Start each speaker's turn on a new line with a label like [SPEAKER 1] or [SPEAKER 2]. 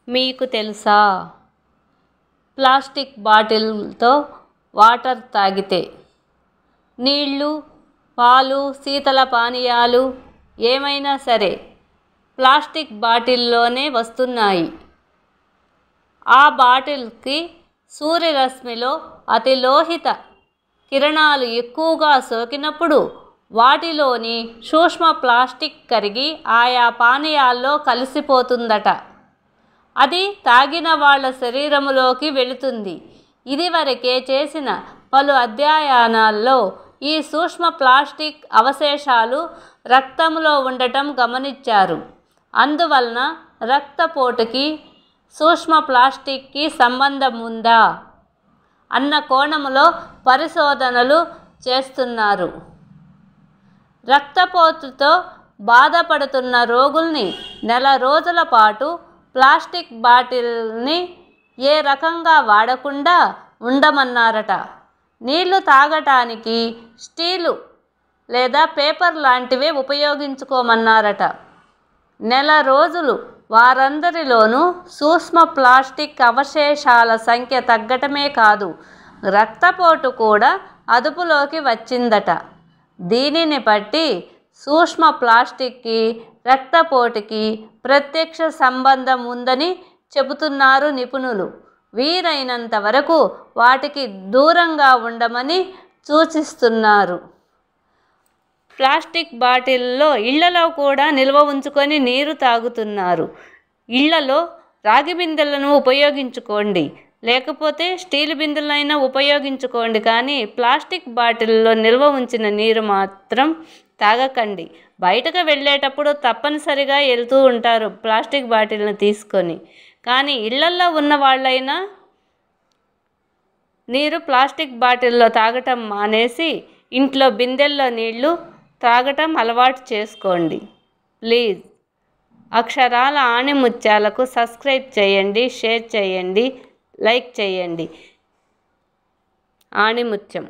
[SPEAKER 1] మీకు తెలుసా? Plastic బాటిల్తో water తాగితే నీళ్ళు, పాలు, శీతల పానీయాలు ఏమైనా సరే ప్లాస్టిక్ బాటిల్లోనే వస్తున్నాయి. ఆ బాటిల్కి సూర్యరశ్మిలో అతిలోహిత కిరణాలు ఎక్కువగా సోకినప్పుడు వాటిలోని సూక్ష్మ ప్లాస్టిక్ కరిగి ఆయా పానీయాల్లో కలిసిపోతుందట. అది తాగిన వాళ్ళ శరీరంలోకి వెళుతుంది. ఇదివరకే చేసిన పలు అధ్యయనాల్లో ఈ సూక్ష్మ ప్లాస్టిక్ అవశేషాలు రక్తంలో ఉండటం గమనించారు. అందువలన రక్తపోటుకి సూక్ష్మ ప్లాస్టిక్కి సంబంధం ఉందా అన్న కోణంలో పరిశోధనలు చేస్తున్నారు. రక్తపోటుతో బాధపడుతున్న రోగుల్ని నెల రోజుల పాటు ప్లాస్టిక్ బాటిల్ని ఏ రకంగా వాడకుండా ఉండమన్నారట. నీళ్లు తాగటానికి స్టీలు లేదా పేపర్ లాంటివే ఉపయోగించుకోమన్నారట. నెల రోజులు వారందరిలోనూ సూక్ష్మ ప్లాస్టిక్ అవశేషాల సంఖ్య తగ్గటమే కాదు, రక్తపోటు కూడా అదుపులోకి వచ్చిందట. దీనిని బట్టి సూక్ష్మ ప్లాస్టిక్కి రక్తపోటుకి ప్రత్యక్ష సంబంధం ఉందని చెబుతున్నారు నిపుణులు. వీలైనంత వరకు వాటికి దూరంగా ఉండమని సూచిస్తున్నారు. ప్లాస్టిక్ బాటిల్లో ఇళ్లలో కూడా నిల్వ ఉంచుకొని నీరు తాగుతున్నారు. ఇళ్లలో రాగి బిందెలను ఉపయోగించుకోండి, లేకపోతే స్టీల్ బిందెలైనా ఉపయోగించుకోండి. కానీ ప్లాస్టిక్ బాటిల్లో నిల్వ ఉంచిన నీరు మాత్రం తాగకండి. బయటకు వెళ్ళేటప్పుడు తప్పనిసరిగా వెళ్తూ ఉంటారు ప్లాస్టిక్ బాటిల్ని తీసుకొని. కానీ ఇళ్లల్లో ఉన్న వాళ్ళైనా నీరు ప్లాస్టిక్ బాటిల్లో తాగటం మానేసి ఇంట్లో బిందెల్లో నీళ్లు తాగటం అలవాటు చేసుకోండి. ప్లీజ్. అక్షరాల ఆణిముత్యాలకు సబ్స్క్రైబ్ చేయండి, షేర్ చేయండి, లైక్ చేయండి. ఆణిముత్యం.